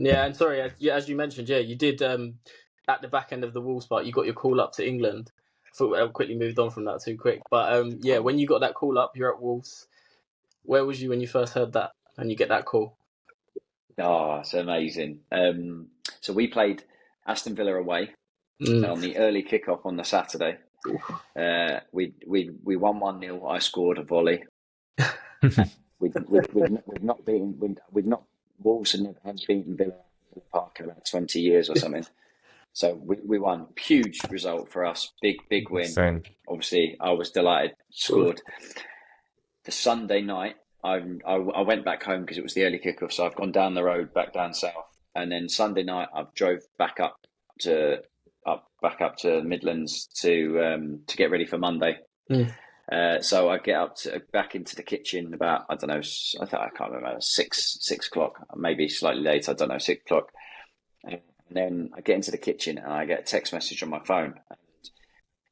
Yeah, and sorry, as you mentioned, yeah, you did at the back end of the Wolves part, you got your call up to England. I thought I quickly moved on from that too quick. But yeah, when you got that call up, you're at Wolves. Where was you when you first heard that and you get that call? Oh, it's amazing. So we played Aston Villa away Mm. on the early kickoff on the Saturday. We won 1-0. I scored a volley. We'd not beaten. Wolves hadn't beaten Villa in the Park in about 20 years or something. So we won. Huge result for us. Big win. Insane. Obviously, I was delighted. Scored. The Sunday night, I went back home because it was the early kickoff. So I've gone down the road back down south, and then Sunday night I've drove back up to the Midlands to get ready for Monday. So I get back into the kitchen about, I don't know, I can't remember, 6 o'clock, maybe slightly late, I don't know, 6 o'clock. And then I get into the kitchen and I get a text message on my phone. And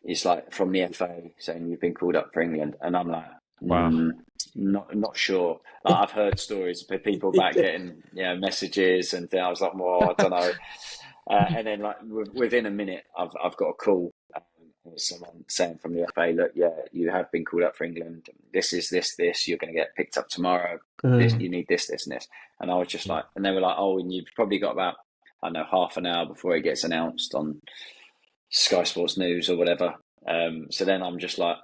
it's like from the FA saying you've been called up for England, and I'm like, wow, not sure. Like, I've heard stories of people back getting messages, and I was like, well, I don't know. And then like within a minute, I've got a call. Someone saying from the FA, look, yeah, you have been called up for England. This is this. You're going to get picked up tomorrow. You need this, and this. And I was just like, and they were like, oh, and you've probably got about, I don't know, half an hour before it gets announced on Sky Sports News or whatever. So then I'm just like,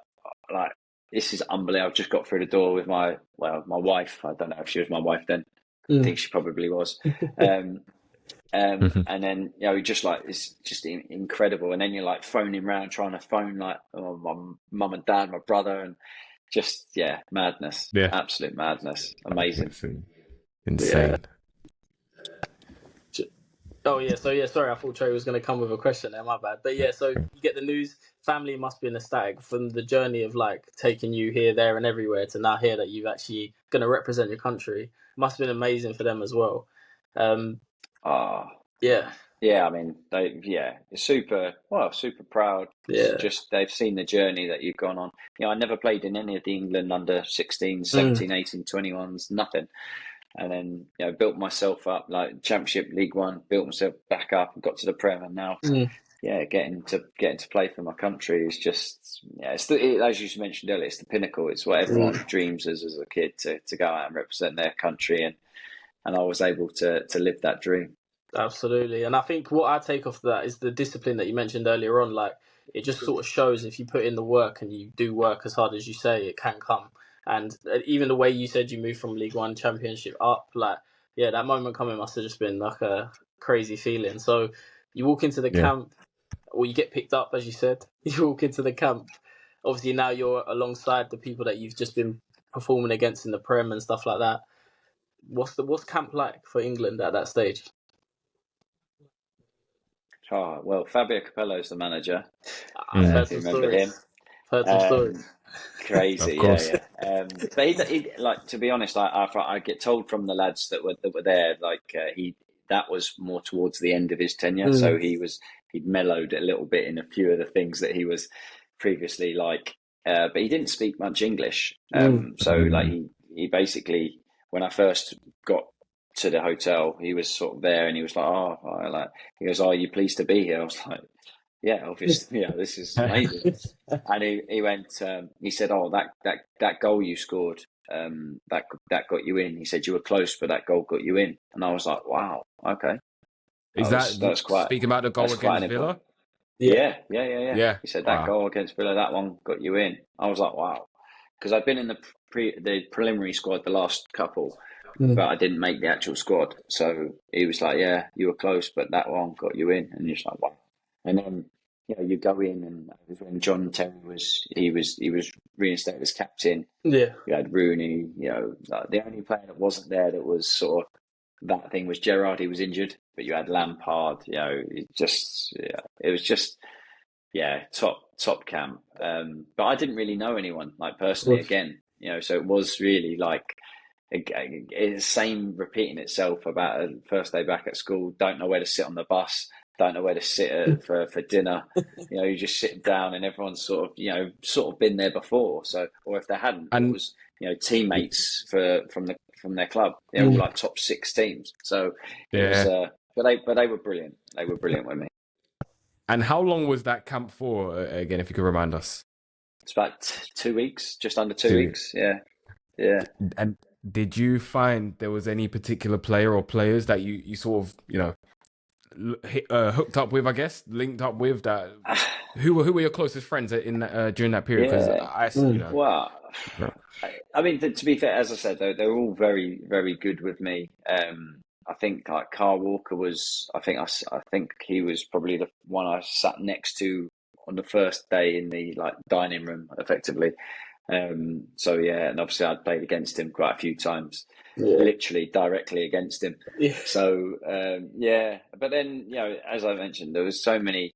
this is unbelievable. I've just got through the door with my wife. I don't know if she was my wife then. I think she probably was. And then just like, it's just incredible. And then you're like phoning around, trying to phone like my mum and dad, my brother, and just madness. Absolute madness. Amazing. Insane. Oh yeah, so sorry, I thought Trey was going to come with a question there, my bad. But yeah, so you get the news, family must be ecstatic from the journey of like taking you here, there and everywhere to now hear that you've actually going to represent your country. Must have been amazing for them as well. Yeah, I mean, super proud. Yeah. Just they've seen the journey that you've gone on. I never played in any of the England under 16, 17, 18, 21s, nothing. And then, built myself up like Championship, League One, built myself back up and got to the Prem, and now, getting to play for my country is just, it's as you mentioned earlier, it's the pinnacle. It's what everyone dreams as a kid to go out and represent their country, and I was able to live that dream. Absolutely. And I think what I take off that is the discipline that you mentioned earlier on. Like, it just sort of shows if you put in the work and you do work as hard as you say, it can come. And even the way you said you moved from League One Championship up, like, that moment coming must have just been like a crazy feeling. So you walk into the camp, or you get picked up, as you said. You walk into the camp. Obviously, now you're alongside the people that you've just been performing against in the Prem and stuff like that. What's camp like for England at that stage? Oh, well, Fabio Capello's the manager. I've heard some stories. Heard some stories. Crazy, yeah. But he, like, to be honest, I get told from the lads that were there, like that was more towards the end of his tenure, so he'd mellowed a little bit in a few of the things that he was previously like, but he didn't speak much English. So like he basically, when I first got to the hotel, he was sort of there, and he was like, he goes, "Are you pleased to be here?" I was like, yeah, obviously, this is amazing. And he went, he said, "Oh, that goal you scored, that got you in." He said, "You were close, but that goal got you in." And I was like, "Wow, okay." That's quite, speaking about the goal against Villa? Yeah. He said that goal against Villa, that one got you in. I was like, wow, because I'd been in the preliminary squad the last couple, but I didn't make the actual squad. So he was like, "Yeah, you were close, but that one got you in." And you're just like, wow. And then you go in, and it was when John Terry was reinstated as captain. Yeah, you had Rooney. The only player that wasn't there that was sort of that thing was Gerrard. He was injured, but you had Lampard. It was just top camp. But I didn't really know anyone, like, personally. Again, so it was really like it's the same repeating itself about a first day back at school. Don't know where to sit on the bus. Don't know where to sit for dinner. You just sit down, and everyone's sort of been there before. So, or if they hadn't, it was teammates from from their club. They're all like top 6 teams. So it was, but they were brilliant. They were brilliant with me. And how long was that camp for? Again, if you could remind us. It's about 2 weeks, just under 2 weeks. Yeah. And did you find there was any particular player or players that you sort of, you know, hooked up with, I guess, linked up with, that who were your closest friends in during that period? Because you know, well, I mean, to be fair, as I said, they're all very, very good with me. I think like Carl Walker was. I think he was probably the one I sat next to on the first day in the like dining room, effectively. So yeah, and obviously I'd played against him quite a few times, literally directly against him. Yeah. So but then, you know, as I mentioned, there was so many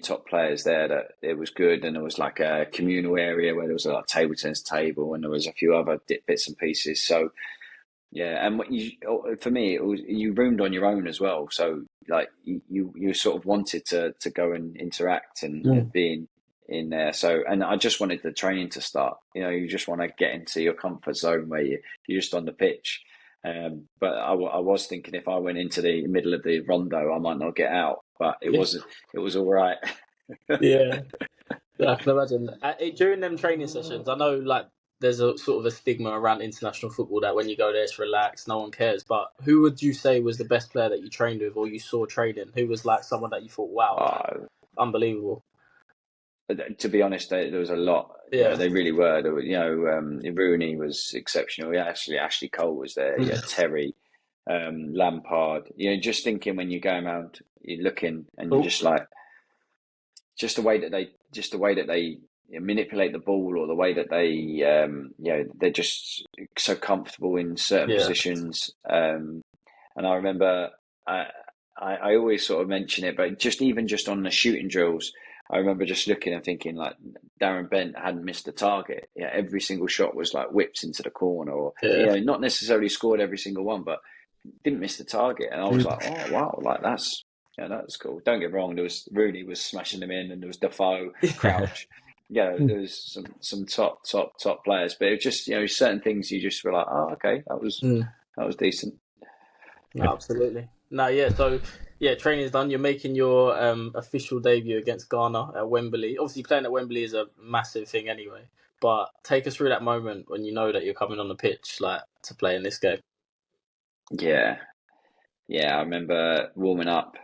top players there that it was good, and there was like a communal area where there was a like, table tennis table, and there was a few other bits and pieces. So yeah, and for me, it was, you roomed on your own as well. So like you sort of wanted to go and interact and be in there. So, and I just wanted the training to start. You know, you just want to get into your comfort zone where you're just on the pitch. But I was thinking if I went into the middle of the rondo, I might not get out. But it wasn't. It was all right. Yeah, I can imagine. During them training sessions, I know like there's a sort of a stigma around international football that when you go there, it's relaxed, no one cares. But who would you say was the best player that you trained with or you saw training? Who was like someone that you thought, wow, unbelievable? To be honest, there was a lot. Yeah, they really were. There were, you know, Rooney was exceptional. Actually, Ashley Cole was there. Yeah, Terry, Lampard. You know, just thinking when you're going around, you're looking, and you're just like, just the way that they manipulate the ball, or the way that they, you know, they're just so comfortable in certain positions. And I remember, I always sort of mention it, but just on the shooting drills, I remember just looking and thinking like Darren Bent hadn't missed a target. Yeah, every single shot was like whips into the corner, or you know, not necessarily scored every single one, but didn't miss the target. And I was like, oh wow, like that's cool. Don't get me wrong, Rooney was smashing them in, and there was Defoe, Crouch. Yeah, there was some top players, but it was just, you know, certain things you just were like, oh okay, that was decent. No, absolutely. No, yeah. So, yeah, training's done. You're making your official debut against Ghana at Wembley. Obviously, playing at Wembley is a massive thing anyway. But take us through that moment when you know that you're coming on the pitch, like, to play in this game. Yeah. I remember warming up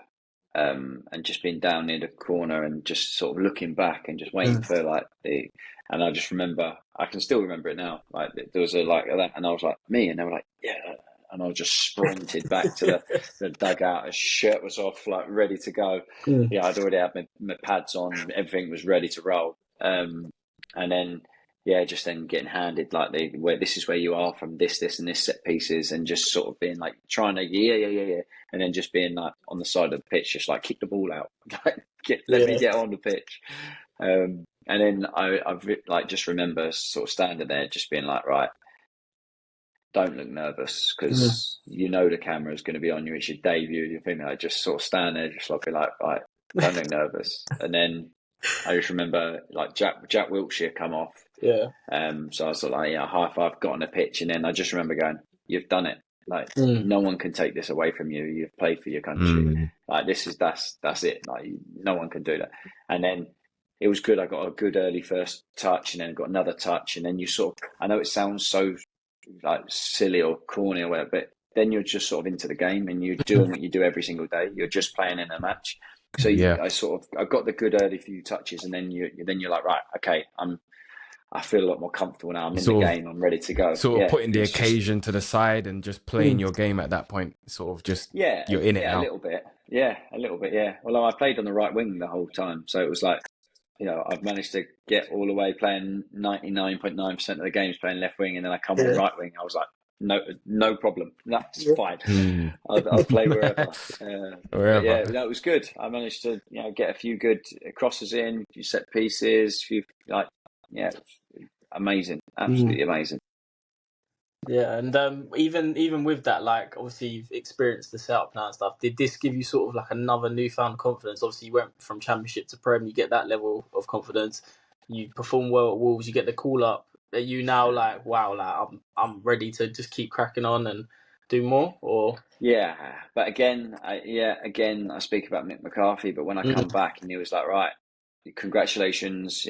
and just being down near the corner and just sort of looking back and just waiting for like and I just remember, I can still remember it now. Like there was a like that, and I was like, me, and they were like, yeah. And I just sprinted back to the dugout. His shirt was off, like ready to go. Yeah, I'd already had my pads on. Everything was ready to roll. And then, just then getting handed like where this is where you are from this and this set pieces, and just sort of being like trying to yeah, and then just being like on the side of the pitch, just like kick the ball out, let me get on the pitch. And then I like just remember sort of standing there, just being like, right. Don't look nervous, because you know the camera is going to be on you. It's your debut. You think like just sort of stand there, just like be like, right, don't look nervous. And then I just remember like Jack Wiltshire come off. Yeah. So I was sort of like, high five, got on the pitch, and then I just remember going, "You've done it. Like no one can take this away from you. You've played for your country. Like that's it. Like no one can do that." And then it was good. I got a good early first touch, and then got another touch, and then you sort of, I know it sounds so like silly or corny or whatever, but then you're just sort of into the game, and you're doing what you do every single day. You're just playing in a match. So I got the good early few touches, and then you're like, right, okay, I feel a lot more comfortable now. I'm in the game. I'm ready to go. Sort of putting the occasion to the side and just playing your game at that point. Sort of just you're in it now. A little bit. Yeah. Well, I played on the right wing the whole time, so it was like, you know, I've managed to get all the way playing 99.9% of the games playing left wing, and then I come on right wing. I was like, no problem. That's fine. I'll play wherever. Wherever. That was good. I managed to, you know, get a few good crosses in, a few set pieces, amazing, absolutely amazing. Yeah, and even with that, like obviously you've experienced the setup now and stuff. Did this give you sort of like another newfound confidence? Obviously, you went from Championship to Prem. You get that level of confidence. You perform well at Wolves. You get the call up are you now like, wow, like I'm ready to just keep cracking on and do more? Or Yeah, but again, I speak about Mick McCarthy, but when I come back and he was like, right, congratulations,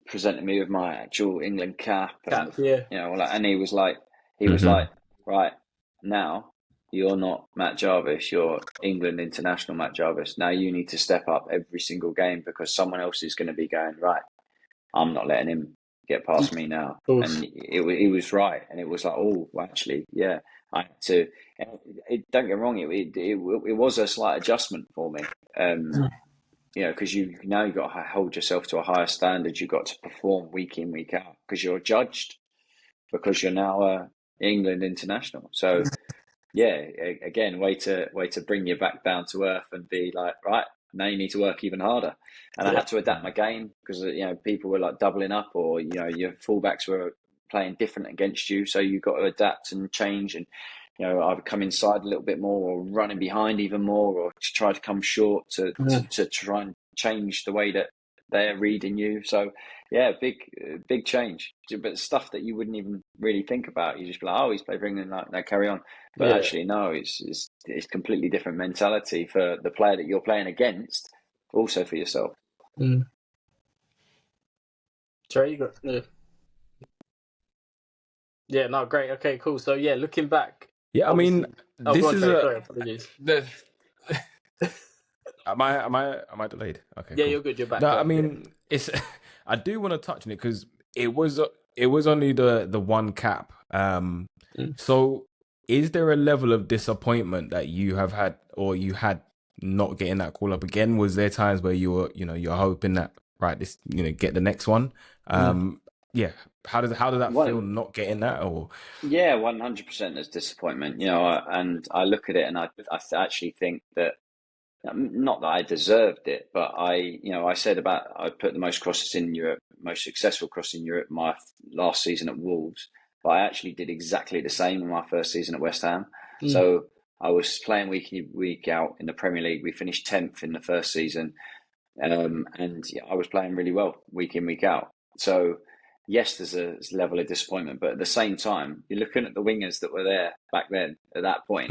presented me with my actual England cap, and yeah, and he was like, Mhm. right, now you're not Matt Jarvis, you're England international Matt Jarvis. Now you need to step up every single game because someone else is going to be going, right, I'm not letting him get past me now. oof. And he was right, and it was like, oh, well, actually, yeah, I had to. Don't get me wrong, it was a slight adjustment for me. Because now you've got to hold yourself to a higher standard. You've got to perform week in, week out because you're judged because you're now England international. So yeah, again, way to bring you back down to earth and be like, right, now you need to work even harder. And I Yeah. had to adapt my game because people were like doubling up, or your fullbacks were playing different against you, so you've got to adapt and change. And either come inside a little bit more, or running behind even more, or to try to come short to try and change the way that they're reading you. So yeah, big change, but stuff that you wouldn't even really think about. You just be like, oh, he's played for England, like, no, carry on. But Yeah. actually, no, it's completely different mentality for the player that you're playing against, also for yourself. Trey, you got yeah, no, great. Okay, cool. So yeah, looking back, Yeah, I obviously. mean, Oh, go this on, is Trey. a. Sorry, apologies. The, am I delayed? Okay, Yeah, cool. you're good. You're back. No, Go I ahead. Yeah. mean, it's. I do want to touch on it because it was only the one cap. So is there a level of disappointment that you have had, or you had, not getting that call up again? Was there times where you were, you're hoping that, right, this, get the next one? Yeah. How does that Well, feel not getting that? Or yeah, 100% there's disappointment, and I look at it and I actually think that, not that I deserved it, but I said about I put the most crosses in Europe, most successful cross in Europe my last season at Wolves, but I actually did exactly the same in my first season at West Ham. So I was playing week in, week out in the Premier League. We finished 10th in the first season, and yeah, I was playing really well week in, week out. So yes, there's a level of disappointment, but at the same time, you're looking at the wingers that were there back then at that point.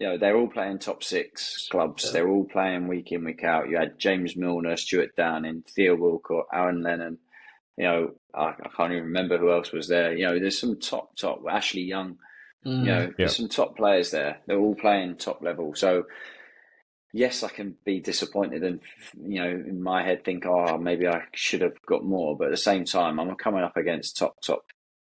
They're all playing top six clubs. They're all playing week in, week out. You had James Milner, Stuart Downing, Theo Walcott, Aaron Lennon. I can't even remember who else was there. There's some top, Ashley Young. There's some top players there. They're all playing top level. So yes, I can be disappointed and, in my head think, oh, maybe I should have got more. But at the same time, I'm coming up against top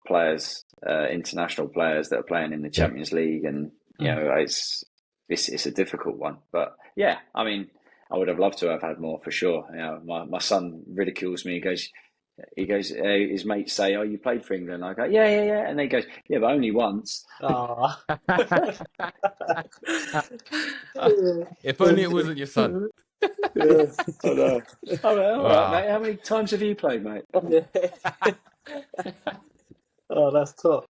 players, international players that are playing in the Champions League, and it's a difficult one. But yeah, I mean, I would have loved to have had more for sure. My son ridicules me. He goes, his mates say, "Oh, you played for England?" I go, "Yeah, yeah, yeah," and he goes, "Yeah, but only once." Oh. If only it wasn't your son. Yeah, I know. I'm like, all right, Wow. mate. How many times have you played, mate? Oh, that's top.